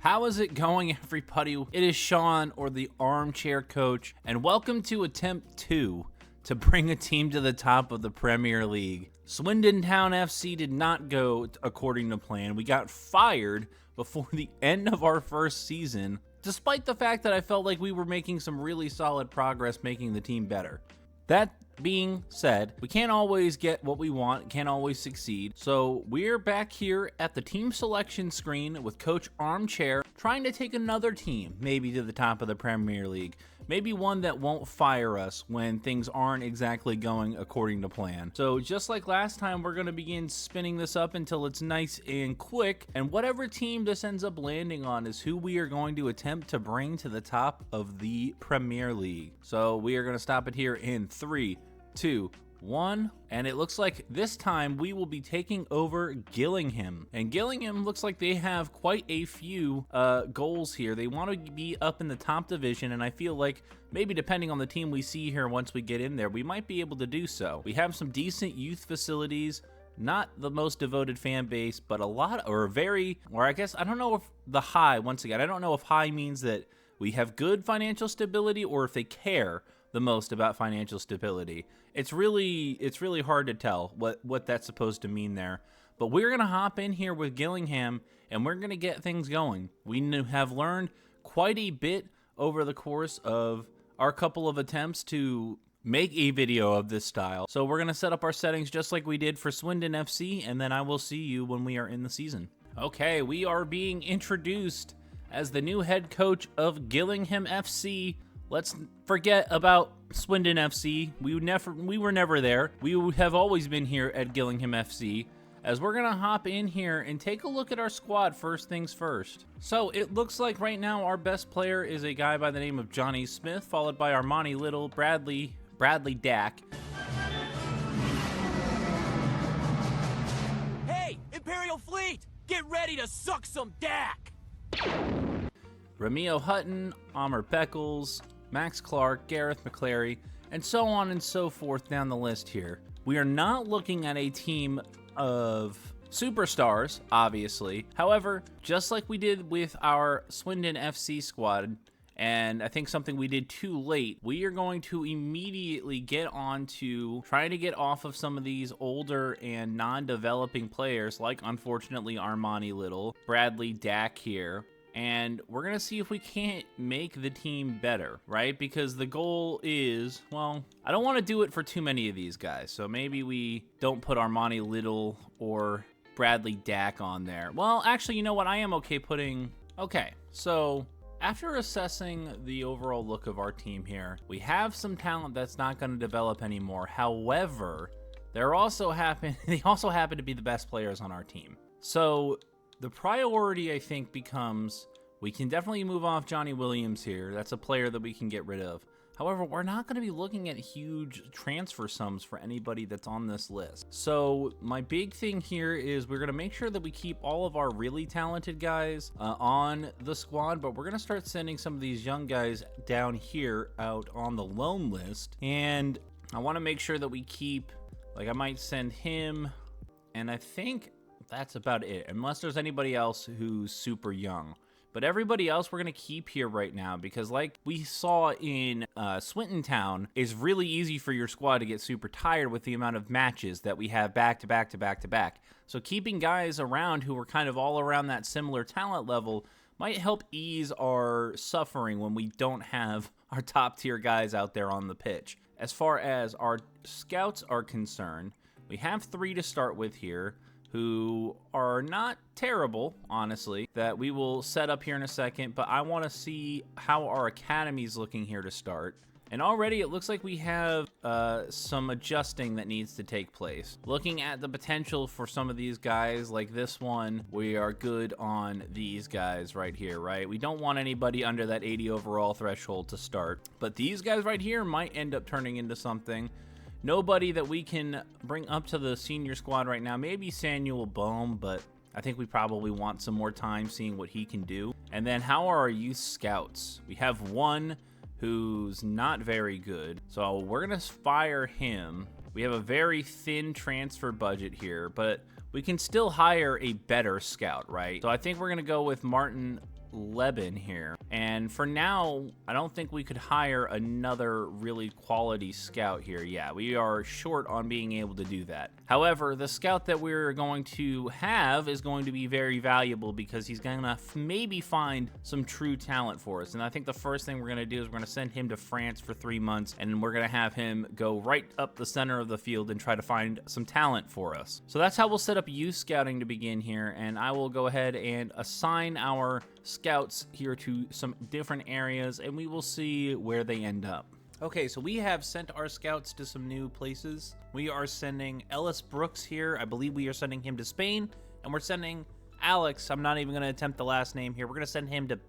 How is it going, everybody? It is Sean, or the Armchair Coach, and welcome to attempt 2 to bring a team to the top of the Premier League. Swindon Town FC did not go according to plan. We got fired before the end of our first season, despite the fact that I felt like we were making some really solid progress making the team better. That being said, we can't always get what we want, can't always succeed. So we're back here at the team selection screen with Coach Armchair, trying to take another team maybe to the top of the Premier League. Maybe one that won't fire us when things aren't exactly going according to plan. So just like last time, we're going to begin spinning this up until it's nice and quick. And whatever team this ends up landing on is who we are going to attempt to bring to the top of the Premier League. So we are going to stop it here in 3, 2, 1, and it looks like this time we will be taking over Gillingham. And Gillingham looks like they have quite a few goals here. They want to be up in the top division, and I feel like maybe depending on the team we see here once we get in there, we might be able to do so. We have some decent youth facilities, not the most devoted fan base, but a lot, or I guess, I don't know if the high, once again, I don't know if high means that we have good financial stability or if they care the most about financial stability. It's really hard to tell what that's supposed to mean there. But we're going to hop in here with Gillingham, and we're going to get things going. We have learned quite a bit over the course of our couple of attempts to make a video of this style. So we're going to set up our settings just like we did for Swindon FC, and then I will see you when we are in the season. Okay, we are being introduced as the new head coach of Gillingham FC. Let's forget about Swindon FC. We were never there. We have always been here at Gillingham FC, as we're going to hop in here and take a look at our squad first things first. So it looks like right now our best player is a guy by the name of Johnny Smith, followed by Armani Little, Bradley Dack. Hey, Imperial Fleet, get ready to suck some Dack! Romeo Hutton, Amr Beckles, Max Clark, Gareth McClary, and so on and so forth down the list here. We are not looking at a team of superstars, obviously. However, just like we did with our Swindon FC squad, and I think something we did too late, we are going to immediately get on to trying to get off of some of these older and non-developing players, like, unfortunately, Armani Little, Bradley Dack here. And we're going to see if we can't make the team better, right? Because the goal is, well, I don't want to do it for too many of these guys. So maybe we don't put Armani Little or Bradley Dack on there. Well, actually, you know what? I am okay putting... Okay, so after assessing the overall look of our team here, we have some talent that's not going to develop anymore. However, they also happen to be the best players on our team. So the priority, I think, becomes we can definitely move off Johnny Williams here. That's a player that we can get rid of. However, we're not going to be looking at huge transfer sums for anybody that's on this list. So my big thing here is we're going to make sure that we keep all of our really talented guys on the squad, but we're going to start sending some of these young guys down here out on the loan list. And I want to make sure that we keep, like, I might send him, and I think that's about it, unless there's anybody else who's super young. But everybody else we're going to keep here right now, because like we saw in Swindon Town, it's really easy for your squad to get super tired with the amount of matches that we have back to back to back to back. So keeping guys around who are kind of all around that similar talent level might help ease our suffering when we don't have our top tier guys out there on the pitch. As far as our scouts are concerned, we have 3 to start with here, who are not terrible, honestly, that we will set up here in a second, but I want to see how our academy's looking here to start. And already it looks like we have some adjusting that needs to take place. Looking at the potential for some of these guys, like this one, we are good on these guys right here, right? We don't want anybody under that 80 overall threshold to start, but these guys right here might end up turning into something. Nobody that we can bring up to the senior squad right now. Maybe Samuel Bohm, but I think we probably want some more time seeing what he can do. And then how are our youth scouts? We have one who's not very good, so we're going to fire him. We have a very thin transfer budget here, but we can still hire a better scout, right? So I think we're going to go with Martin Leben here. And for now, I don't think we could hire another really quality scout here. Yeah, we are short on being able to do that. However, the scout that we're going to have is going to be very valuable because he's going to maybe find some true talent for us. And I think the first thing we're going to do is we're going to send him to France for 3 months, and we're going to have him go right up the center of the field and try to find some talent for us. So that's how we'll set up youth scouting to begin here, and I will go ahead and assign our scouts here to some different areas, and we will see where they end up. Okay, so we have sent our scouts to some new places. We are sending Ellis Brooks here. I believe we are sending him to Spain, and we're sending Alex. I'm not even going to attempt the last name here. We're going to send him to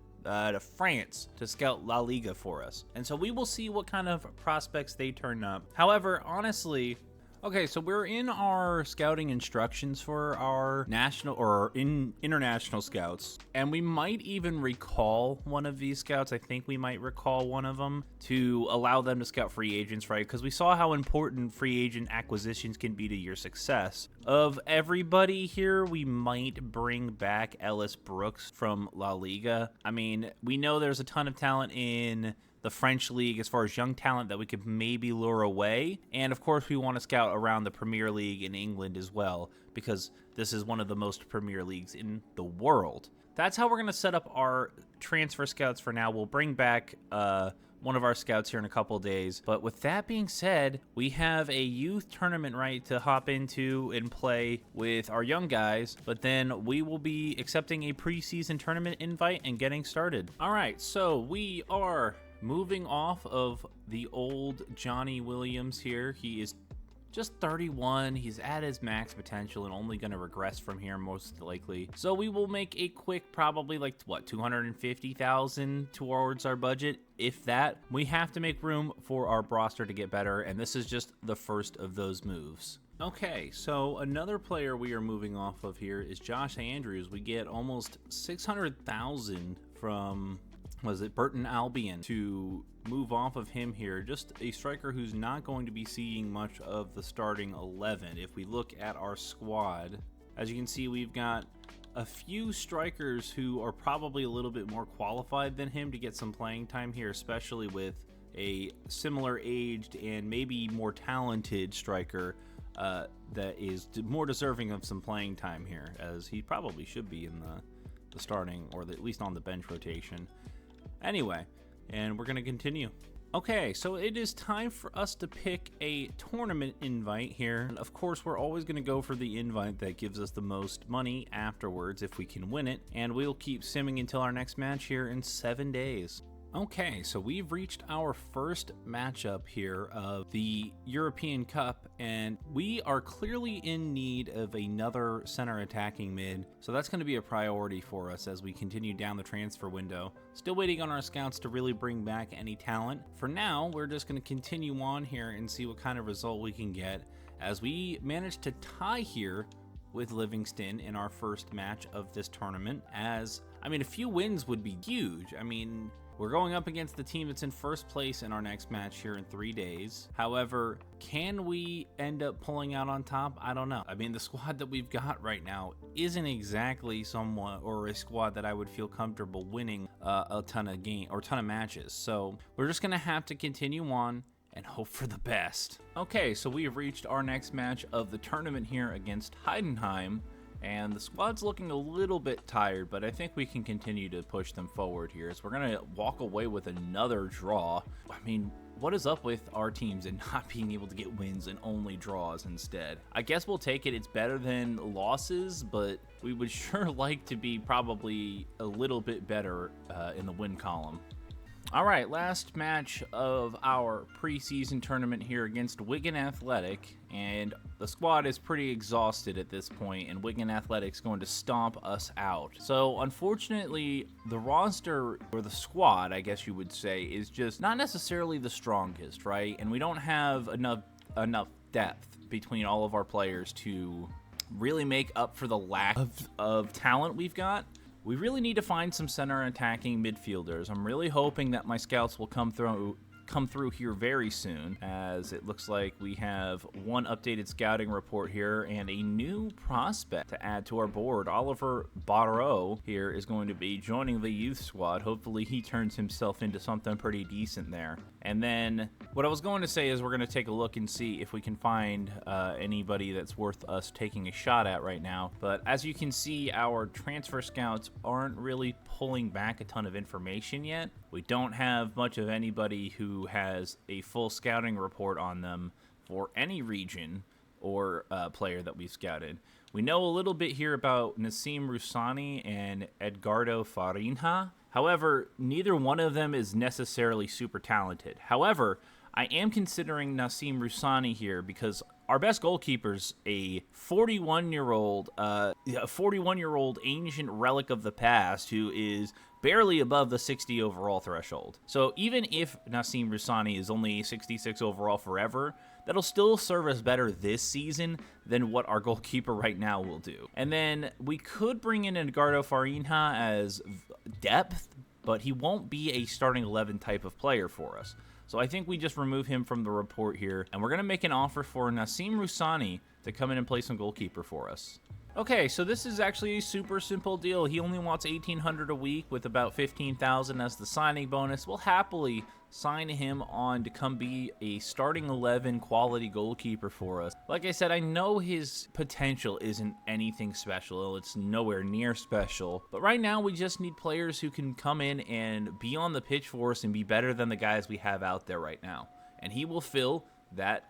France to scout La Liga for us. And so we will see what kind of prospects they turn up. However, honestly, okay, so we're in our scouting instructions for our national or international scouts, and we might even recall one of these scouts. I think we might recall one of them to allow them to scout free agents, right? Because we saw how important free agent acquisitions can be to your success. Of everybody here, we might bring back Ellis Brooks from La Liga. I mean, we know there's a ton of talent in the French league as far as young talent that we could maybe lure away. And of course, we want to scout around the Premier League in England as well, because this is one of the most premier leagues in the world. That's how we're going to set up our transfer scouts for now. We'll bring back one of our scouts here in a couple of days. But with that being said, we have a youth tournament, right, to hop into and play with our young guys. But then we will be accepting a preseason tournament invite and getting started. All right, so we are moving off of the old Johnny Williams here. He is just 31. He's at his max potential and only going to regress from here most likely. So we will make a quick, probably like, what, 250,000 towards our budget, if that. We have to make room for our roster to get better, and this is just the first of those moves. Okay, so another player we are moving off of here is Josh Andrews. We get almost 600,000 from, was it Burton Albion, to move off of him here. Just a striker who's not going to be seeing much of the starting 11. If we look at our squad, as you can see, we've got a few strikers who are probably a little bit more qualified than him to get some playing time here, especially with a similar aged and maybe more talented striker that is more deserving of some playing time here, as he probably should be in the starting, or at least on the bench rotation. Anyway, and we're going to continue. Okay, so it is time for us to pick a tournament invite here. And of course, we're always going to go for the invite that gives us the most money afterwards if we can win it. And we'll keep simming until our next match here in 7 days. Okay, so we've reached our first matchup here of the European Cup, and we are clearly in need of another center attacking mid, so that's going to be a priority for us as we continue down the transfer window. Still waiting on our scouts to really bring back any talent. For now, we're just going to continue on here and see what kind of result we can get, as we managed to tie here with Livingston in our first match of this tournament. As, I mean, a few wins would be huge. I mean, we're going up against the team that's in first place in our next match here in 3 days. However, can we end up pulling out on top? I don't know. I mean, the squad that we've got right now isn't exactly someone or a squad that I would feel comfortable winning a ton of matches. So we're just gonna have to continue on and hope for the best. Okay, so we have reached our next match of the tournament here against Heidenheim. And the squad's looking a little bit tired, but I think we can continue to push them forward here. So we're going to walk away with another draw. I mean, what is up with our teams and not being able to get wins and only draws instead? I guess we'll take it. It's better than losses, but we would sure like to be probably a little bit better in the win column. All right, last match of our preseason tournament here against Wigan Athletic, and the squad is pretty exhausted at this point, and Wigan Athletic's going to stomp us out. So unfortunately, the roster, or the squad, I guess you would say, is just not necessarily the strongest, right? And we don't have enough depth between all of our players to really make up for the lack of talent we've got. We really need to find some center attacking midfielders. I'm really hoping that my scouts will come through come through here very soon, as it looks like we have one updated scouting report here and a new prospect to add to our board. Oliver Barreau here is going to be joining the youth squad. Hopefully he turns himself into something pretty decent there. And then what I was going to say is we're going to take a look and see if we can find anybody that's worth us taking a shot at right now. But as you can see, our transfer scouts aren't really pulling back a ton of information yet. We don't have much of anybody who has a full scouting report on them for any region or player that we've scouted. We know a little bit here about Nassim Rusani and Edgardo Farinha. However, neither one of them is necessarily super talented. However, I am considering Nassim Rusani here because our best goalkeeper's a 41-year-old ancient relic of the past who is barely above the 60 overall threshold. So even if Nassim Rusani is only 66 overall forever, that'll still serve us better this season than what our goalkeeper right now will do. And then we could bring in Edgardo Farinha as depth, but he won't be a starting 11 type of player for us. So I think we just remove him from the report here, and we're going to make an offer for Nassim Rusani to come in and play some goalkeeper for us. Okay, so this is actually a super simple deal. He only wants $1,800 a week with about $15,000 as the signing bonus. We'll happily sign him on to come be a starting 11 quality goalkeeper for us. Like I said, I know his potential isn't anything special. It's nowhere near special. But right now, we just need players who can come in and be on the pitch for us and be better than the guys we have out there right now. And he will fill that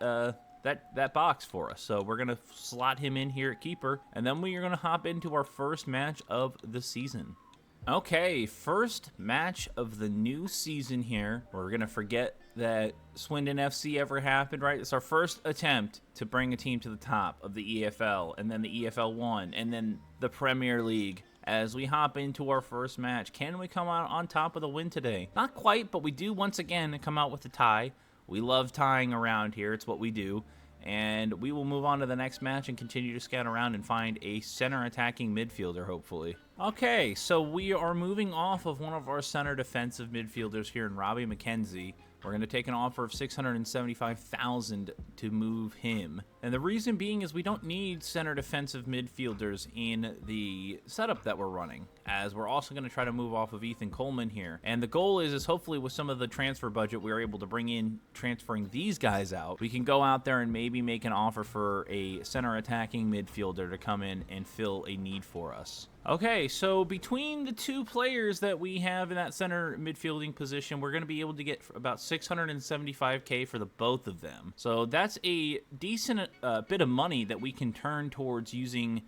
box for us. So we're going to slot him in here at keeper, and then we are going to hop into our first match of the season. Okay, first match of the new season here. We're going to forget that Swindon FC ever happened, right? It's our first attempt to bring a team to the top of the EFL, and then the EFL 1, and then the Premier League. As we hop into our first match, can we come out on top of the win today? Not quite, but we do once again come out with a tie. We love tying around here. It's what we do. And we will move on to the next match and continue to scout around and find a center attacking midfielder, hopefully. Okay, so we are moving off of one of our center defensive midfielders here in Robbie McKenzie. We're going to take an offer of $675,000 to move him. And the reason being is we don't need center defensive midfielders in the setup that we're running, as we're also going to try to move off of Ethan Coleman here. And the goal is hopefully with some of the transfer budget we are able to bring in transferring these guys out, we can go out there and maybe make an offer for a center attacking midfielder to come in and fill a need for us. Okay, so between the two players that we have in that center midfielding position, we're going to be able to get about $675K for the both of them. So that's a decent bit of money that we can turn towards using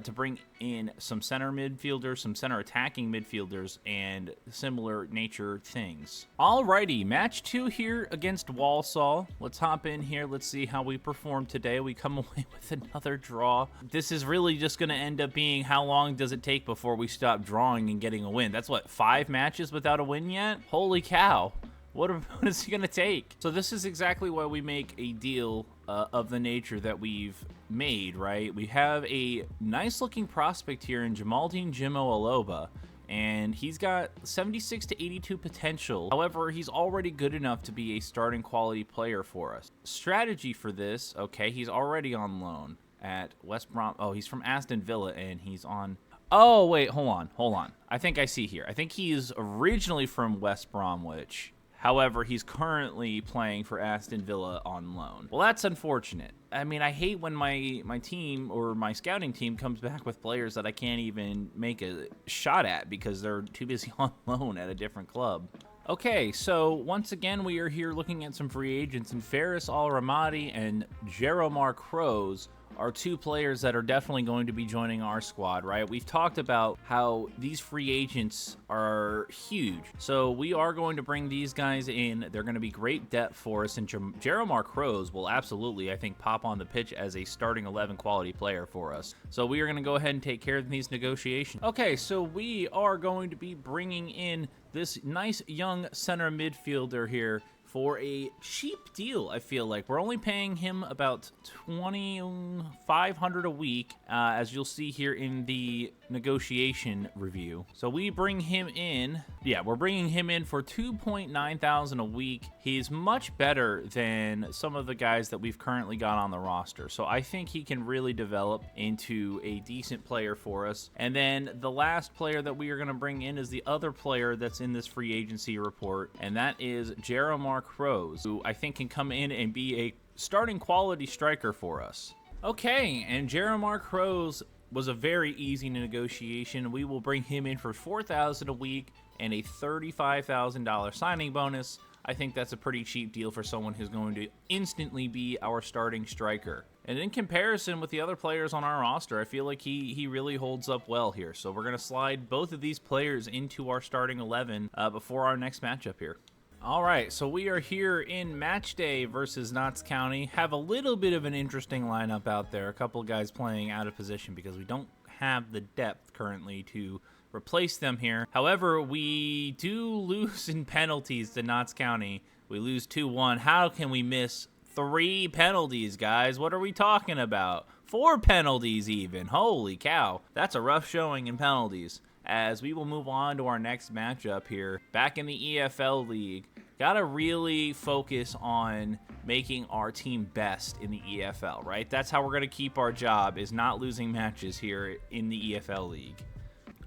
to bring in some center midfielders, some center attacking midfielders, and similar nature things. Alrighty, match 2 here against Walsall. Let's hop in here. Let's see how we perform today. We come away with another draw. This is really just going to end up being how long does it take before we stop drawing and getting a win. That's what, 5 matches without a win yet? Holy cow. What is he going to take? So this is exactly why we make a deal of the nature that we've made, right? We have a nice looking prospect here in Jamaldine Jimo Aloba, and he's got 76 to 82 potential. However, he's already good enough to be a starting quality player for us. Strategy for this, okay, he's already on loan at West Brom. Oh, he's from Aston Villa, and he's on... Oh, wait, hold on. I think I see here. I think he's originally from West Bromwich. However, he's currently playing for Aston Villa on loan. Well, that's unfortunate. I mean, I hate when my team or my scouting team comes back with players that I can't even make a shot at because they're too busy on loan at a different club. Okay, so once again, we are here looking at some free agents, and Faris Al-Ramadi and Jeromar Kroos are 2 players that are definitely going to be joining our squad, right? We've talked about how these free agents are huge. So we are going to bring these guys in. They're going to be great depth for us, and Jeromar Kroos will absolutely, I think, pop on the pitch as a starting 11 quality player for us. So we are going to go ahead and take care of these negotiations. Okay, so we are going to be bringing in this nice young center midfielder here for a cheap deal. I feel like we're only paying him about $2,500 a week, as you'll see here in the negotiation review. So we bring him in. Yeah, we're bringing him in for $2,900 a week. He's much better than some of the guys that we've currently got on the roster. So I think he can really develop into a decent player for us. And then the last player that we are going to bring in is the other player that's in this free agency report, and that is Jeremiah Rose, who I think can come in and be a starting quality striker for us. Okay, and Jeremiah Rose was a very easy negotiation. We will bring him in for $4,000 a week and a $35,000 signing bonus. I think that's a pretty cheap deal for someone who's going to instantly be our starting striker. And in comparison with the other players on our roster, I feel like he really holds up well here. So we're going to slide both of these players into our starting 11 before our next matchup here. All right, so we are here in match day versus Notts County. Have a little bit of an interesting lineup out there. A couple of guys playing out of position because we don't have the depth currently to replace them here. However, we do lose in penalties to Notts County. We lose 2-1. How can we miss 3 penalties, guys? What are we talking about? 4 penalties even. Holy cow. That's a rough showing in penalties. As we will move on to our next matchup here. Back in the EFL League. Gotta really focus on making our team best in the EFL, right? That's how we're gonna keep our job, is not losing matches here in the EFL League.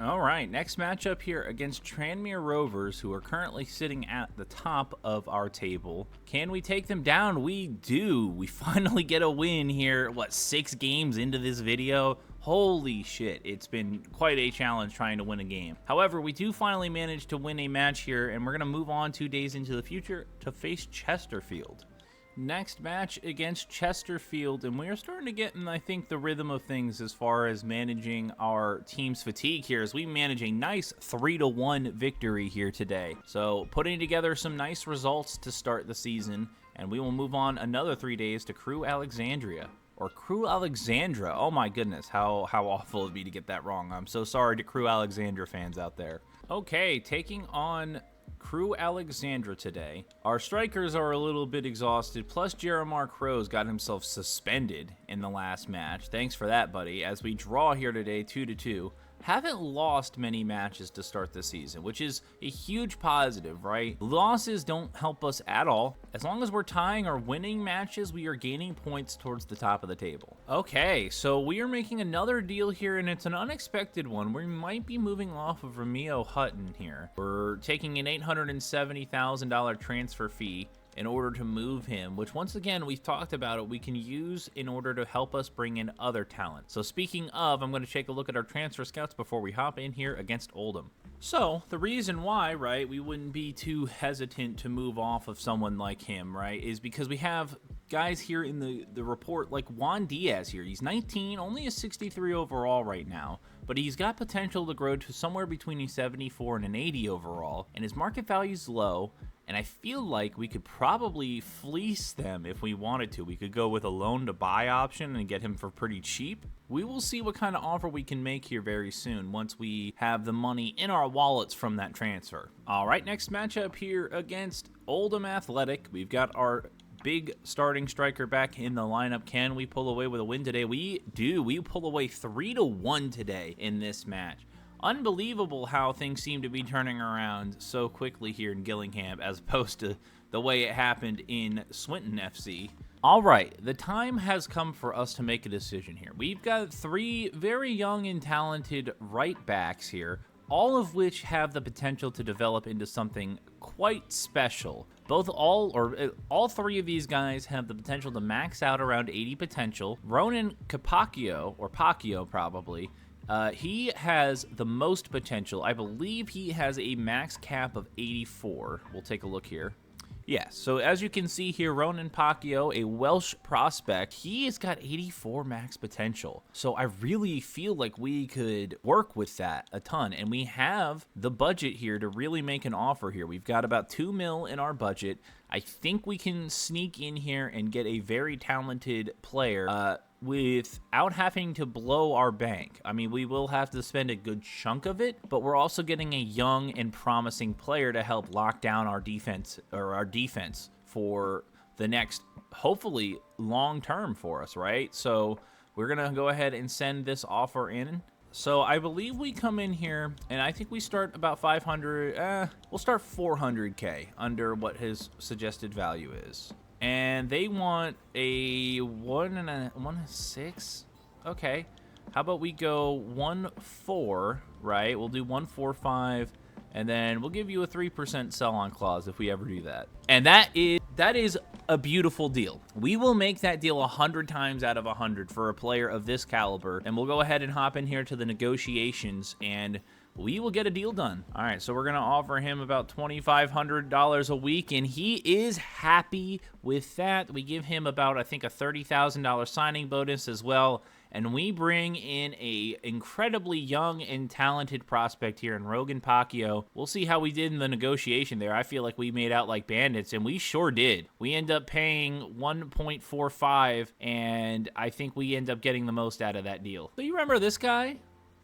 All right, next matchup here against Tranmere Rovers, who are currently sitting at the top of our table. Can we take them down? We do. We finally get a win here, 6 games into this video? Holy shit, it's been quite a challenge trying to win a game. However, we do finally manage to win a match here, and we're going to move on 2 days into the future to face Chesterfield. Next match against Chesterfield, and we are starting to get in, I think, the rhythm of things as far as managing our team's fatigue here, as we manage a nice 3-1 victory here today. So putting together some nice results to start the season, and we will move on another 3 days to Crew Alexandria. Or Crew Alexandra. Oh my goodness, how awful it'd be to get that wrong. I'm so sorry to Crew Alexandra fans out there. Okay, taking on Crew Alexandra today. Our strikers are a little bit exhausted, plus Jeremiah Rose got himself suspended in the last match. Thanks for that, buddy. As we draw here today, 2-2. Haven't lost many matches to start the season, which is a huge positive, right? Losses don't help us at all. As long as we're tying or winning matches, we are gaining points towards the top of the table. Okay, so we are making another deal here, and it's an unexpected one. We might be moving off of Romeo Hutton here. We're taking an $870,000 transfer fee in order to move him, which once again, we've talked about it, we can use in order to help us bring in other talent. So speaking of, I'm going to take a look at our transfer scouts before we hop in here against Oldham. So the reason why, right, we wouldn't be too hesitant to move off of someone like him, right, is because we have guys here in the report like Juan Diaz here. He's 19, only a 63 overall right now, but he's got potential to grow to somewhere between a 74 and an 80 overall, and his market value is low. And I feel like we could probably fleece them if we wanted to. We could go with a loan to buy option and get him for pretty cheap. We will see what kind of offer we can make here very soon once we have the money in our wallets from that transfer. All right, next matchup here against Oldham Athletic. We've got our big starting striker back in the lineup. Can we pull away with a win today? We do. We pull away 3-1 today in this match. Unbelievable how things seem to be turning around so quickly here in Gillingham as opposed to the way it happened in Swinton FC. All right, the time has come for us to make a decision here. We've got 3 very young and talented right backs here, all of which have the potential to develop into something quite special. All 3 of these guys have the potential to max out around 80 potential. Ronan Capaccio, or Pacquiao probably, he has the most potential. I believe he has a max cap of 84. We'll take a look here. Yes, so as you can see here, Ronan Pacquiao, a Welsh prospect, he has got 84 max potential. So I really feel like we could work with that a ton, and we have the budget here to really make an offer here. We've got about 2 mil in our budget. I think we can sneak in here and get a very talented player without having to blow our bank. I mean, we will have to spend a good chunk of it, but we're also getting a young and promising player to help lock down our defense for the next, hopefully, long term for us, right? So we're going to go ahead and send this offer in. So I believe we come in here, and I think we start about 500. We'll start 400K under what his suggested value is. And they want a 1.6. Okay. How about we go 1.4, right? We'll do 1.45, and then we'll give you a 3% sell-on clause if we ever do that. And that is a beautiful deal. We will make that deal 100 times out of 100 for a player of this caliber, and we'll go ahead and hop in here to the negotiations, and we will get a deal done. All right, so we're going to offer him about $2,500 a week, and he is happy with that. We give him about, I think, a $30,000 signing bonus as well, and we bring in a incredibly young and talented prospect here in Rogan Pacquiao. We'll see how we did in the negotiation there. I feel like we made out like bandits, and we sure did. We end up paying 1.45, and I think we end up getting the most out of that deal. So you remember this guy?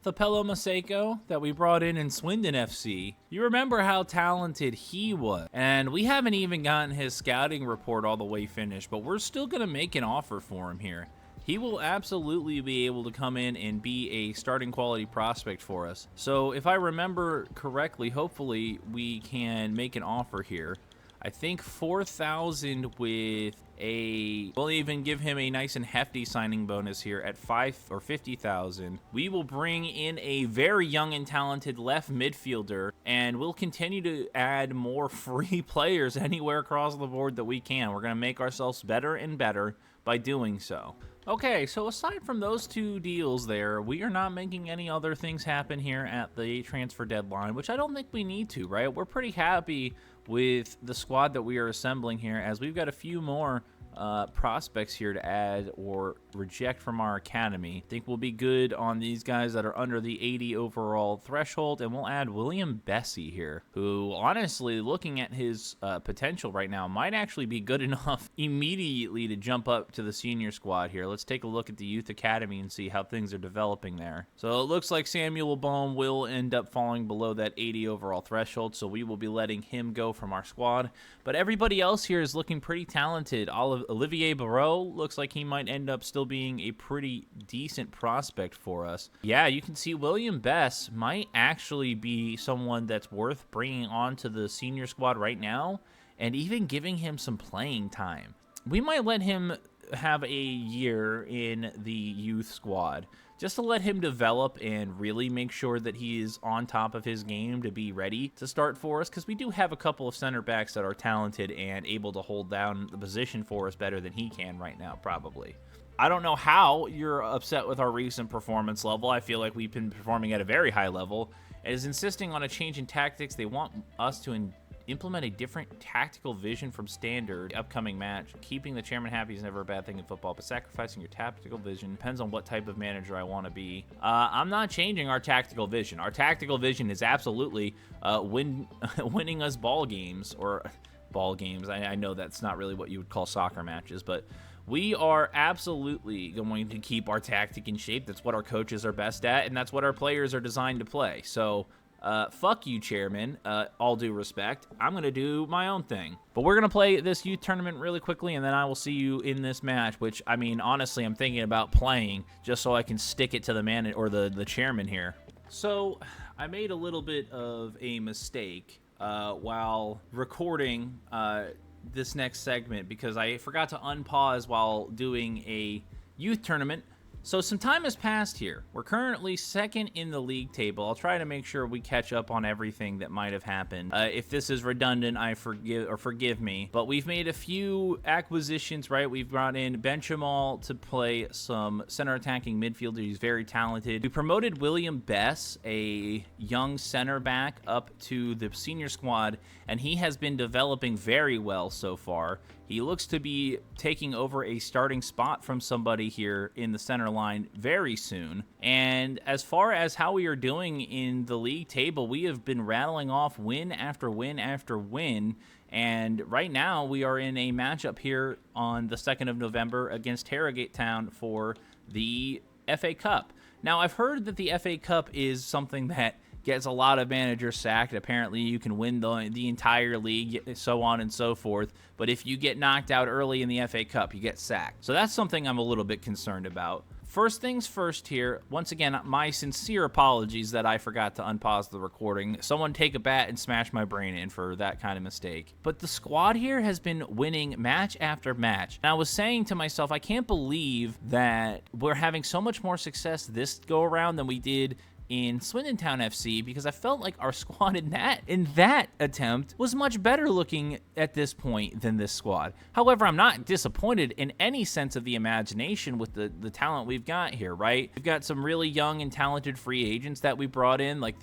Thapelo Maseko that we brought in Swindon FC. You remember how talented he was. And we haven't even gotten his scouting report all the way finished, but we're still going to make an offer for him here. He will absolutely be able to come in and be a starting quality prospect for us. So if I remember correctly, hopefully we can make an offer here. I think 4,000 with we'll even give him a nice and hefty signing bonus here at 50,000. We will bring in a very young and talented left midfielder, and we'll continue to add more free players anywhere across the board that we can. We're going to make ourselves better and better by doing so. Okay, so aside from those two deals there, we are not making any other things happen here at the transfer deadline, which I don't think we need to, right? We're pretty happy with the squad that we are assembling here, as we've got a few more prospects here to add or reject from our academy. I think we'll be good on these guys that are under the 80 overall threshold, and we'll add William Bessie here, who honestly, looking at his potential right now, might actually be good enough immediately to jump up to the senior squad here. Let's take a look at the youth academy and see how things are developing there. So it looks like Samuel Bohm will end up falling below that 80 overall threshold, so we will be letting him go from our squad. But everybody else here is looking pretty talented. Olivier Barreau looks like he might end up still being a pretty decent prospect for us. Yeah, you can see William Bess might actually be someone that's worth bringing on to the senior squad right now and even giving him some playing time. We might let him have a year in the youth squad just to let him develop and really make sure that he is on top of his game to be ready to start for us, because we do have a couple of center backs that are talented and able to hold down the position for us better than he can right now, probably. I don't know how you're upset with our recent performance level. I feel like we've been performing at a very high level. It is insisting on a change in tactics. They want us to implement a different tactical vision from standard upcoming match. Keeping the chairman happy is never a bad thing in football, but sacrificing your tactical vision depends on what type of manager I want to be. I'm not changing our tactical vision. Our tactical vision is absolutely winning us ball games. I know that's not really what you would call soccer matches, but we are absolutely going to keep our tactic in shape. That's what our coaches are best at, and that's what our players are designed to play. So fuck you, chairman. All due respect. I'm going to do my own thing. But we're going to play this youth tournament really quickly, and then I will see you in this match, which, I mean, honestly, I'm thinking about playing just so I can stick it to the man or the chairman here. So I made a little bit of a mistake while recording this next segment, because I forgot to unpause while doing a youth tournament. So some time has passed here. We're currently second in the league table. I'll try to make sure we catch up on everything that might have happened. If this is redundant, forgive me. But we've made a few acquisitions, right? We've brought in Benchamal to play some center attacking midfielder. He's very talented. We promoted William Bess, a young center back, up to the senior squad, and he has been developing very well so far. He looks to be taking over a starting spot from somebody here in the center line very soon. And as far as how we are doing in the league table, we have been rattling off win after win after win. And right now we are in a matchup here on the 2nd of November against Harrogate Town for the FA Cup. Now, I've heard that the FA Cup is something that gets a lot of managers sacked. Apparently, you can win the entire league, so on and so forth. But if you get knocked out early in the FA Cup, you get sacked. So that's something I'm a little bit concerned about. First things first here, once again, my sincere apologies that I forgot to unpause the recording. Someone take a bat and smash my brain in for that kind of mistake. But the squad here has been winning match after match. And I was saying to myself, I can't believe that we're having so much more success this go around than we did in Swindon Town FC, because I felt like our squad in that attempt was much better looking at this point than this squad. However, I'm not disappointed in any sense of the imagination with the talent we've got here, right? We've got some really young and talented free agents that we brought in, like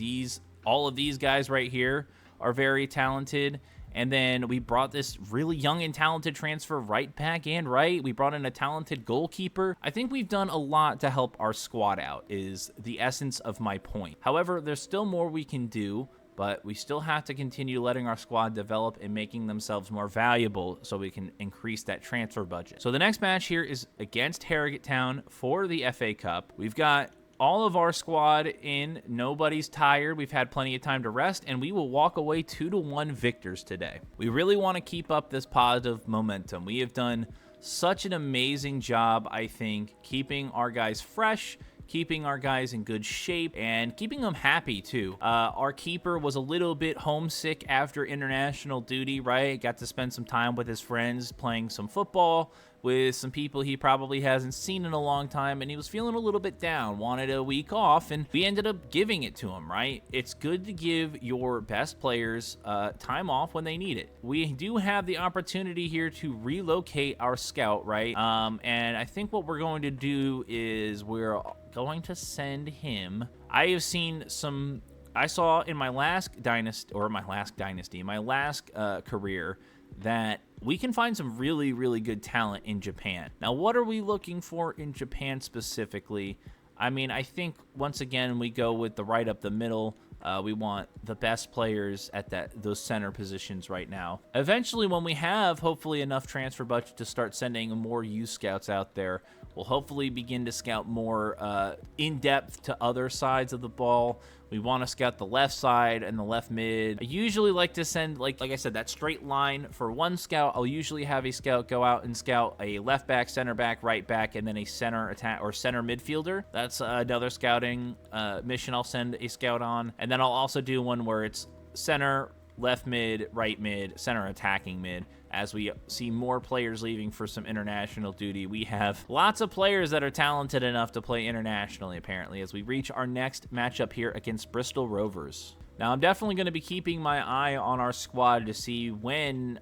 all of these guys right here are very talented. And then we brought this really young and talented transfer right back in, right? We brought in a talented goalkeeper. I think we've done a lot to help our squad out, is the essence of my point. However, there's still more we can do, but we still have to continue letting our squad develop and making themselves more valuable so we can increase that transfer budget. So the next match here is against Harrogate Town for the FA Cup. We've got all of our squad in. Nobody's tired. We've had plenty of time to rest, and we will walk away 2-1 victors today. We really want to keep up this positive momentum. We have done such an amazing job, I think, keeping our guys fresh, keeping our guys in good shape, and keeping them happy too. Our keeper was a little bit homesick after international duty, right? Got to spend some time with his friends playing some football with some people he probably hasn't seen in a long time, and he was feeling a little bit down, wanted a week off, and we ended up giving it to him, right? It's good to give your best players time off when they need it. We do have the opportunity here to relocate our scout, right? And I think what we're going to do is we're going to send him. I saw in my last career that we can find some really, really good talent in Japan. Now, what are we looking for in Japan specifically? I mean, I think, once again, we go with the right up the middle. We want the best players at those center positions right now. Eventually, when we have, hopefully, enough transfer budget to start sending more youth scouts out there, we'll hopefully begin to scout more in-depth to other sides of the ball. We want to scout the left side and the left mid. I usually like to send, like I said, that straight line for one scout. I'll usually have a scout go out and scout a left back, center back, right back, and then a center attack or center midfielder. That's another scouting mission I'll send a scout on. And then I'll also do one where it's center, left mid, right mid, center attacking mid. As we see more players leaving for some international duty, we have lots of players that are talented enough to play internationally, apparently, as we reach our next matchup here against Bristol Rovers. Now, I'm definitely going to be keeping my eye on our squad to see when,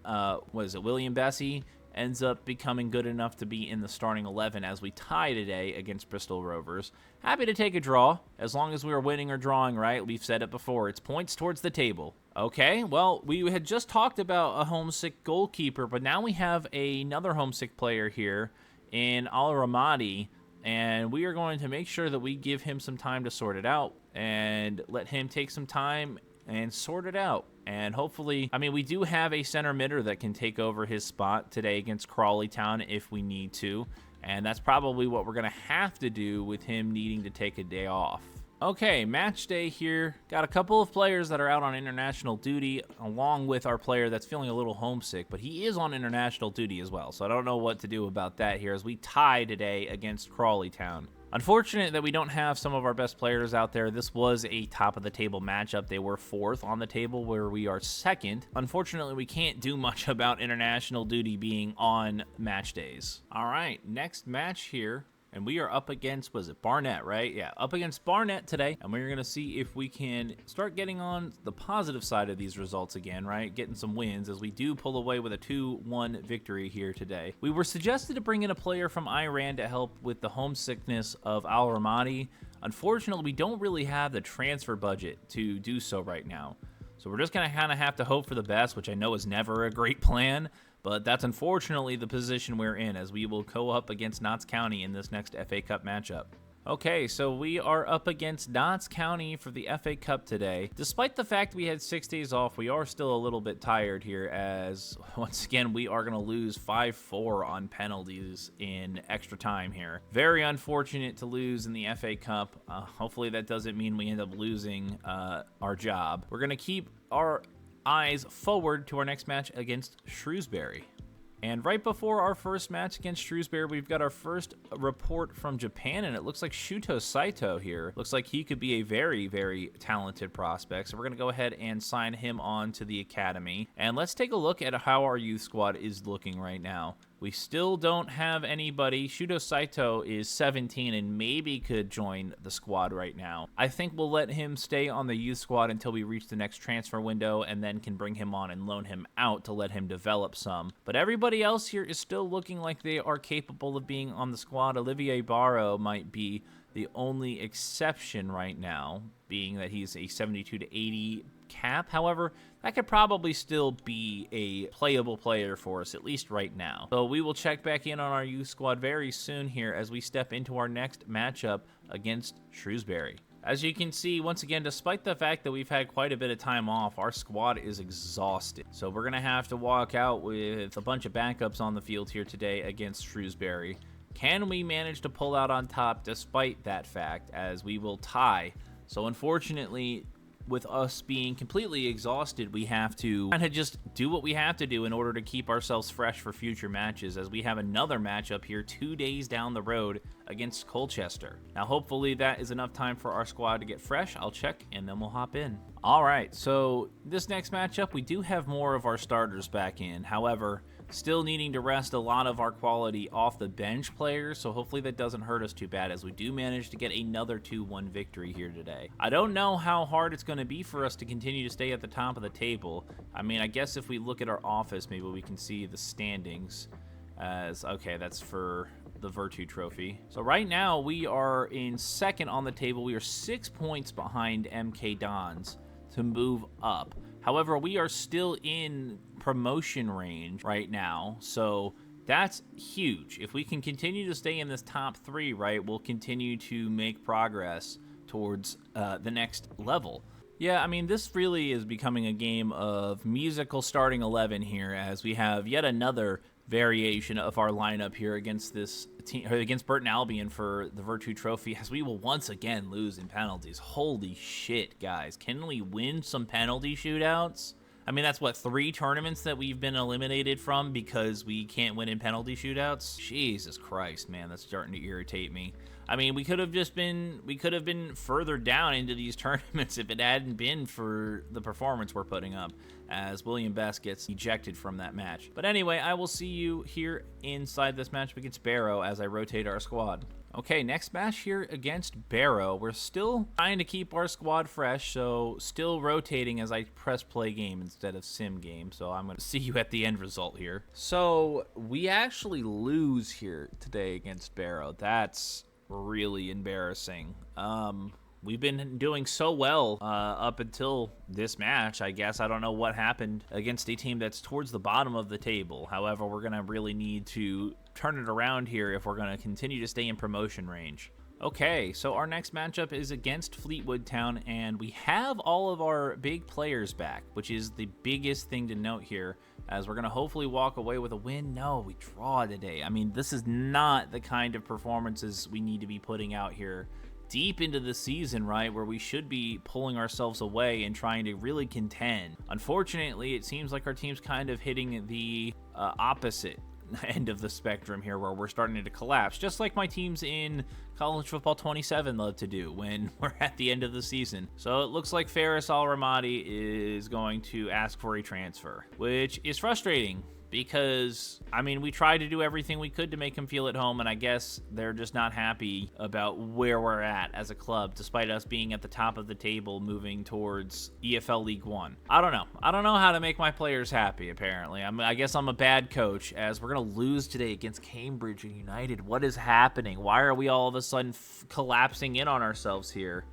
William Bessie ends up becoming good enough to be in the starting 11 as we tie today against Bristol Rovers. Happy to take a draw, as long as we are winning or drawing, right? We've said it before. It's points towards the table. Okay, well, we had just talked about a homesick goalkeeper, but now we have another homesick player here in Al Ramadi, and we are going to make sure that we give him some time to sort it out and let him take some time and sort it out. And hopefully, I mean, we do have a center midder that can take over his spot today against Crawley Town if we need to. And that's probably what we're going to have to do with him needing to take a day off. Okay, match day here. Got a couple of players that are out on international duty, along with our player that's feeling a little homesick, but he is on international duty as well. So I don't know what to do about that here as we tie today against Crawley Town. Unfortunate that we don't have some of our best players out there. This was a top-of-the-table matchup. They were 4th on the table, where we are 2nd. Unfortunately, we can't do much about international duty being on match days. All right, next match here. And we are up against, was it Barnet, right? Yeah, up against Barnet today. And we're going to see if we can start getting on the positive side of these results again, right? Getting some wins as we do pull away with a 2-1 victory here today. We were suggested to bring in a player from Iran to help with the homesickness of Al Ramadi. Unfortunately, we don't really have the transfer budget to do so right now. So we're just going to kind of have to hope for the best, which I know is never a great plan. But that's unfortunately the position we're in, as we will go up against Notts County in this next FA Cup matchup. Okay, so we are up against Notts County for the FA Cup today. Despite the fact we had 6 days off, we are still a little bit tired here as, once again, we are going to lose 5-4 on penalties in extra time here. Very unfortunate to lose in the FA Cup. Hopefully that doesn't mean we end up losing our job. We're going to keep our eyes forward to our next match against Shrewsbury. And right before our first match against Shrewsbury, we've got our first report from Japan, and it looks like Shuto Saito here. Looks like he could be a very, very talented prospect. So we're going to go ahead and sign him on to the academy. And let's take a look at how our youth squad is looking right now. We still don't have anybody. Shuto Saito is 17 and maybe could join the squad right now. I think we'll let him stay on the youth squad until we reach the next transfer window and then can bring him on and loan him out to let him develop some. But everybody else here is still looking like they are capable of being on the squad. Olivier Barrow might be the only exception right now, being that he's a 72 to 80 cap. However, that could probably still be a playable player for us, at least right now. So we will check back in on our youth squad very soon here as we step into our next matchup against Shrewsbury. As you can see, once again, despite the fact that we've had quite a bit of time off, our squad is exhausted. So we're going to have to walk out with a bunch of backups on the field here today against Shrewsbury. Can we manage to pull out on top despite that fact, as we will tie? So unfortunately, with us being completely exhausted, we have to kind of just do what we have to do in order to keep ourselves fresh for future matches, as we have another matchup here 2 days down the road against Colchester. Now, hopefully that is enough time for our squad to get fresh. I'll check and then we'll hop in. All right, so this next matchup, we do have more of our starters back in. However, still needing to rest a lot of our quality off the bench players, so hopefully that doesn't hurt us too bad as we do manage to get another 2-1 victory here today. I don't know how hard it's going to be for us to continue to stay at the top of the table. I mean, I guess if we look at our office, maybe we can see the standings as, okay, that's for the Virtue Trophy. So right now we are in second on the table. We are 6 points behind MK Dons to move up. However, we are still in promotion range right now, so that's huge. If we can continue to stay in this top 3, right, we'll continue to make progress towards the next level. Yeah, I mean, this really is becoming a game of musical starting 11 here, as we have yet another variation of our lineup here against this team, or against Burton Albion for the Virtue Trophy, as we will once again lose in penalties. Holy shit, guys. Can we win some penalty shootouts? I mean, that's what, 3 tournaments that we've been eliminated from because we can't win in penalty shootouts? Jesus Christ, man, that's starting to irritate me. I mean, we could have been further down into these tournaments if it hadn't been for the performance we're putting up, as William Best gets ejected from that match. But anyway, I will see you here inside this match against Barrow as I rotate our squad. Okay, next match here against Barrow. We're still trying to keep our squad fresh, so still rotating as I press play game instead of sim game. So I'm going to see you at the end result here. So we actually lose here today against Barrow. That's really embarrassing. We've been doing so well up until this match, I guess. I don't know what happened against a team that's towards the bottom of the table. However, we're going to really need to turn it around here if we're going to continue to stay in promotion range. Okay, so our next matchup is against Fleetwood Town, and we have all of our big players back, which is the biggest thing to note here, as we're going to hopefully walk away with a win. No, we draw today. I mean, this is not the kind of performances we need to be putting out here deep into the season, right, where we should be pulling ourselves away and trying to really contend. Unfortunately, it seems like our team's kind of hitting the opposite end of the spectrum here, where we're starting to collapse, just like my teams in College Football 27 love to do when we're at the end of the season. So it looks like Faris Al-Ramadi is going to ask for a transfer, which is frustrating because, I mean, we tried to do everything we could to make him feel at home, and I guess they're just not happy about where we're at as a club, despite us being at the top of the table moving towards EFL League One. I don't know. I don't know how to make my players happy, apparently. I guess I'm a bad coach, as we're going to lose today against Cambridge United. What is happening? Why are we all of a sudden collapsing in on ourselves here?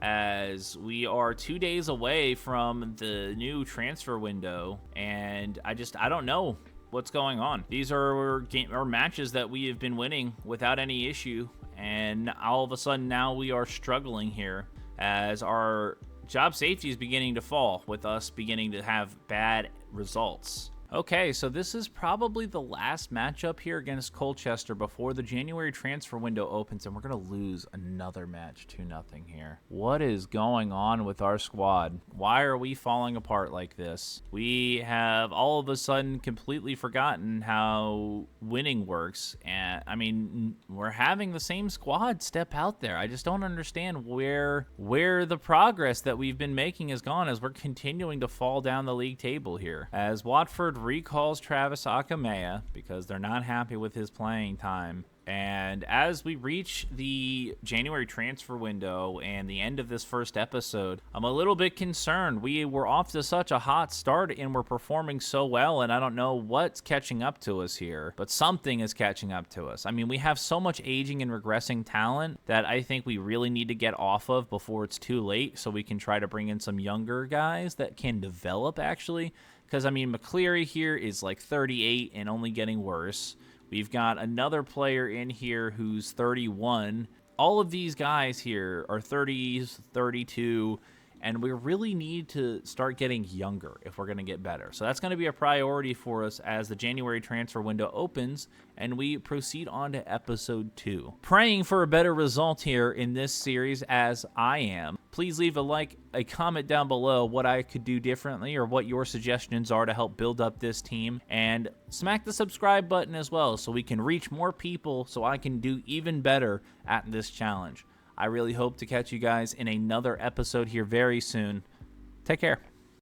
As we are 2 days away from the new transfer window, and I don't know what's going on. These are matches that we have been winning without any issue, and all of a sudden now we are struggling here as our job safety is beginning to fall with us beginning to have bad results. Okay, so this is probably the last matchup here against Colchester before the January transfer window opens, and we're going to lose another match 2-0 here. What is going on with our squad? Why are we falling apart like this? We have all of a sudden completely forgotten how winning works, and I mean, we're having the same squad step out there. I just don't understand where the progress that we've been making has gone as we're continuing to fall down the league table here. As Watford recalls Travis Akamea because they're not happy with his playing time. And as we reach the January transfer window and the end of this first episode, I'm a little bit concerned. We were off to such a hot start and we're performing so well, and I don't know what's catching up to us here, but something is catching up to us. I mean, we have so much aging and regressing talent that I think we really need to get off of before it's too late so we can try to bring in some younger guys that can develop actually. Because, I mean, McCleary here is like 38 and only getting worse. We've got another player in here who's 31. All of these guys here are 30s, 32, and we really need to start getting younger if we're going to get better. So that's going to be a priority for us as the January transfer window opens and we proceed on to episode 2. Praying for a better result here in this series as I am. Please leave a like, a comment down below what I could do differently or what your suggestions are to help build up this team. And smack the subscribe button as well so we can reach more people so I can do even better at this challenge. I really hope to catch you guys in another episode here very soon. Take care.